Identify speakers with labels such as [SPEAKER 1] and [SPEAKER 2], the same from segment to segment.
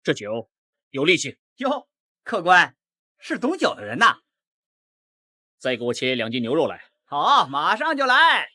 [SPEAKER 1] 这酒有力气。
[SPEAKER 2] 哟，客官是懂酒的人呐。
[SPEAKER 1] 再给我切2斤牛肉来。
[SPEAKER 2] 好，马上就来。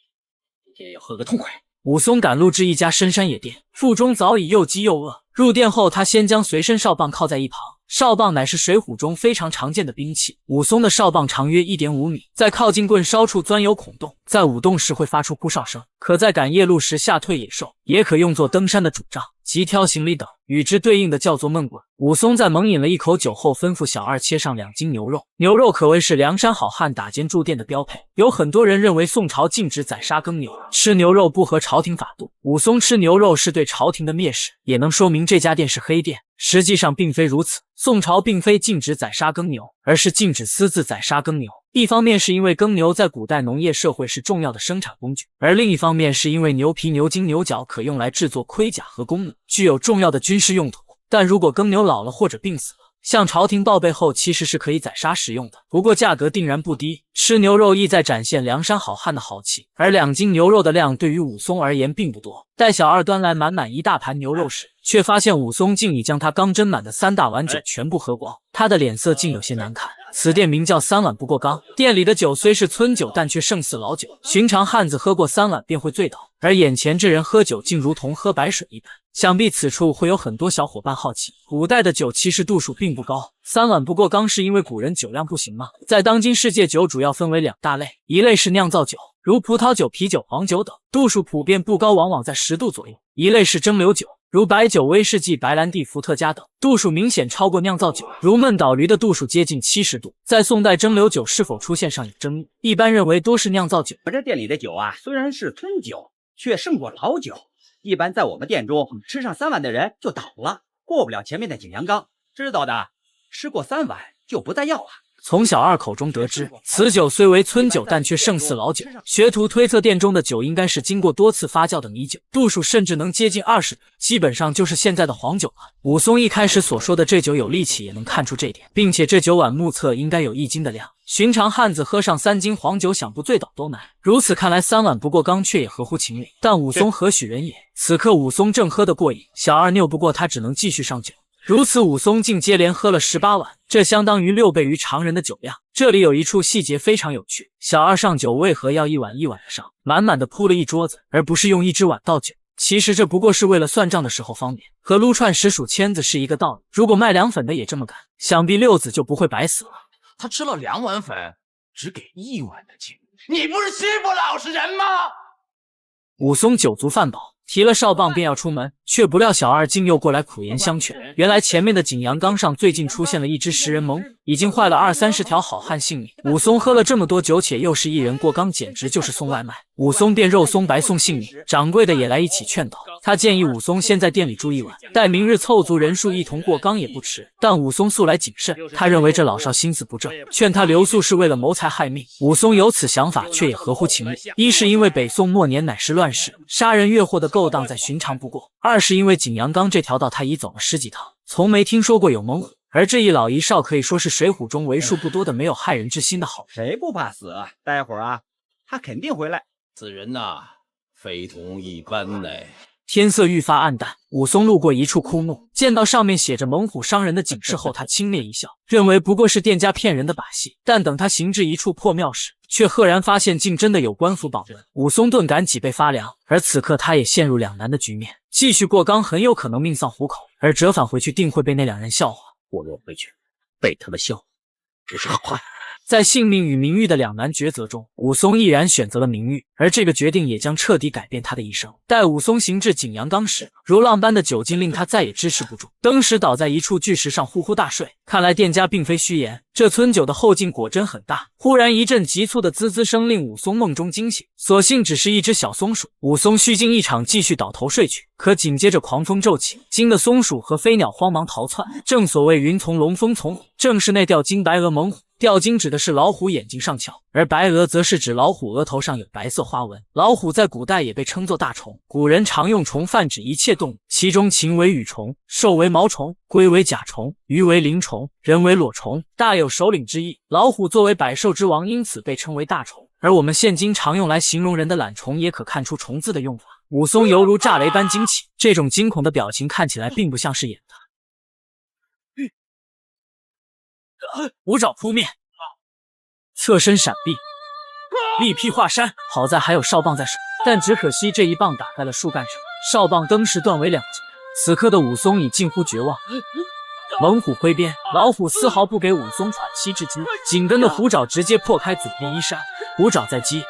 [SPEAKER 1] 今天要喝个痛快。
[SPEAKER 3] 武松赶路至一家深山野店，腹中早已又饥又饿。入店后，他先将随身哨棒靠在一旁。哨棒乃是水浒中非常常见的兵器。武松的哨棒长约 1.5 米，在靠近棍梢处钻有孔洞，在舞动时会发出扑哨声，可在赶夜路时吓退野兽，也可用作登山的主杖及挑行李等。与之对应的叫做闷棍。武松在猛饮了一口酒后，吩咐小二切上2斤牛肉。牛肉可谓是梁山好汉打尖住店的标配。有很多人认为宋朝禁止宰杀耕牛，吃牛肉不合朝廷法度。武松吃牛肉是对朝廷的蔑视，也能说明这家店是黑店。实际上并非如此，宋朝并非禁止宰杀耕牛，而是禁止私自宰杀耕牛。一方面是因为耕牛在古代农业社会是重要的生产工具，而另一方面是因为牛皮、牛筋、牛角可用来制作盔甲和弓弩，具有重要的军事用途。但如果耕牛老了或者病死了，向朝廷报备后其实是可以宰杀食用的，不过价格定然不低。吃牛肉意在展现梁山好汉的豪气，而2斤牛肉的量对于武松而言并不多。待小二端来满满一大盘牛肉时，却发现武松竟已将他刚斟满的3大碗酒全部喝光，他的脸色竟有些难看。此店名叫3碗不过冈，店里的酒虽是村酒，但却胜似老酒。寻常汉子喝过3碗便会醉倒，而眼前这人喝酒竟如同喝白水一般。想必此处会有很多小伙伴好奇，古代的酒其实度数并不高，3碗不过冈是因为古人酒量不行吗？在当今世界，酒主要分为2大类，一类是酿造酒，如葡萄酒、啤酒、黄酒等，度数普遍不高，往往在10度左右；一类是蒸馏酒，如白酒、威士忌、白兰地、伏特加等，度数明显超过酿造酒，如闷倒驴的度数接近70度。在宋代，蒸馏酒是否出现尚有争议，一般认为多是酿造酒。
[SPEAKER 2] 我这店里的酒啊，虽然是村酒，却胜过老酒。一般在我们店中吃上3碗的人就倒了，过不了前面的景阳冈。知道的，吃过3碗就不再要了。
[SPEAKER 3] 从小二口中得知，此酒虽为村酒，但却胜似老酒。学徒推测店中的酒应该是经过多次发酵的米酒，度数甚至能接近20度，基本上就是现在的黄酒了。武松一开始所说的这酒有力气，也能看出这点，并且这酒碗目测应该有1斤的量。寻常汉子喝上3斤黄酒，想不醉倒都难。如此看来，3碗不过冈却也合乎情理。但武松何许人也？此刻武松正喝得过瘾，小二拗不过他，只能继续上酒。如此，武松竟接连喝了18碗，这相当于6倍于常人的酒量。这里有一处细节非常有趣，小二上酒为何要一碗一碗的上，满满的铺了一桌子，而不是用1只碗倒酒？其实这不过是为了算账的时候方便，和撸串时数签子是一个道理。如果卖凉粉的也这么干，想必六子就不会白死了。
[SPEAKER 4] 他吃了2碗粉，只给1碗的钱，你不是欺负老实人吗？
[SPEAKER 3] 武松酒足饭饱，提了哨棒便要出门，却不料小二竟又过来苦言相劝。原来前面的景阳冈上最近出现了一只食人猛虎，已经坏了20-30条好汉性命。武松喝了这么多酒，且又是一人过冈，简直就是送外卖。武松便肉松白送性命，掌柜的也来一起劝导。他建议武松先在店里住1晚，待明日凑足人数一同过冈也不迟。但武松素来谨慎，他认为这老少心思不正，劝他留宿是为了谋财害命。武松有此想法，却也合乎情理。一是因为北宋末年乃是乱世，杀人越货的勾当再寻常不过；二是因为景阳冈这条道他已走了10几趟，从没听说过有猛虎。而这一老一少可以说是水浒中为数不多的没有害人之心的好人。
[SPEAKER 2] 谁不怕死啊？待会儿啊，他肯定回来。
[SPEAKER 4] 此人呐，非同一般呢。
[SPEAKER 3] 天色愈发暗淡，武松路过一处枯木，见到上面写着猛虎伤人的警示后，他轻蔑一笑，认为不过是店家骗人的把戏。但等他行至一处破庙时，却赫然发现竟真的有官府保门。武松顿感脊背发凉，而此刻他也陷入两难的局面，继续过冈很有可能命丧虎口，而折返回去定会被那2人笑话。
[SPEAKER 1] 我若回去被他们笑，只是好汉。
[SPEAKER 3] 在性命与名誉的两难抉择中，武松毅然选择了名誉，而这个决定也将彻底改变他的一生。待武松行至景阳冈时，如浪般的酒劲令他再也支持不住，登时倒在一处巨石上呼呼大睡。看来店家并非虚言，这村酒的后劲果真很大。忽然一阵急促的滋滋声令武松梦中惊醒，所幸只是一只小松鼠。武松虚惊一场，继续倒头睡去。可紧接着狂风骤起，惊得松鼠和飞鸟慌忙逃窜。正所谓云从龙，风从虎，正是那吊睛白额猛虎。吊睛指的是老虎眼睛上翘，而白额则是指老虎额头上有白色花纹。老虎在古代也被称作大虫，古人常用虫泛指一切动物，其中禽为羽虫，兽为毛虫，龟为甲虫，鱼为鳞虫，人为裸虫，大有首领之意。老虎作为百兽之王，因此被称为大虫。而我们现今常用来形容人的懒虫，也可看出虫字的用法。武松犹如炸雷般惊奇，这种惊恐的表情看起来并不像是演的。五爪扑面，侧身闪避，力劈华山。好在还有哨棒在手，但只可惜这一棒打在了树干上，哨棒登时断为两截。此刻的武松已近乎绝望。猛虎挥鞭，老虎丝毫不给武松喘息之机，紧跟的虎爪直接破开紫皮衣衫，虎爪在击，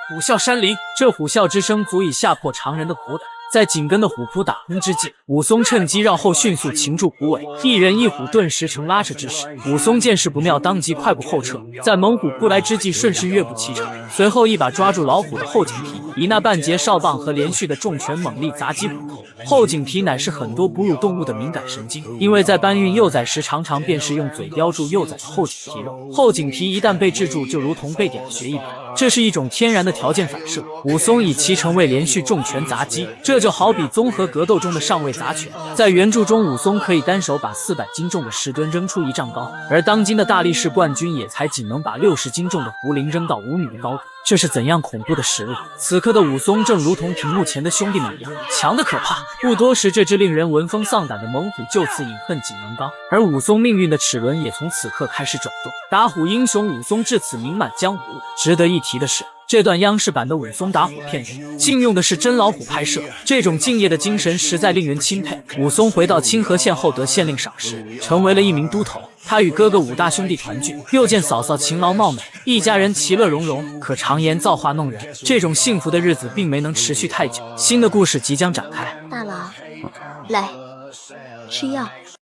[SPEAKER 3] 虎啸山林。这虎啸之声足以吓破常人的虎胆。在紧跟的虎扑打空之际，武松趁机绕后迅速擒住虎尾，一人一虎顿时成拉扯之势。武松见势不妙，当即快步后撤，在猛虎扑来之际顺势跃步骑乘，随后一把抓住老虎的后颈皮，以那半截哨棒和连续的重拳猛力砸击虎头。后颈皮乃是很多哺乳动物的敏感神经，因为在搬运幼崽时常常便是用嘴叼住幼崽的后颈皮肉，后颈皮一旦被制住，就如同被点穴一般，这是一种天然的条件反射。武松以其成为连续重拳砸击，这就好比综合格斗中的上位砸拳。在原著中，武松可以单手把400斤重的石墩扔出1丈高，而当今的大力士冠军也才仅能把60斤重的壶铃扔到5米的高度，这是怎样恐怖的实力！此刻的武松正如同屏幕前的兄弟们一样，强得可怕。不多时，这只令人闻风丧胆的猛虎就此饮恨井能纲，而武松命运的齿轮也从此刻开始转动。打虎英雄武松至此名满江湖。值得一提的是，这段央视版的武松打虎片段竟用的是真老虎拍摄，这种敬业的精神实在令人钦佩。武松回到清河县后得县令赏识，成为了一名都头。他与哥哥5大兄弟团聚，又见嫂嫂勤劳貌美，一家人其乐融融。可常言造化弄人，这种幸福的日子并没能持续太久。新的故事即将展开。
[SPEAKER 5] 大佬，来吃药。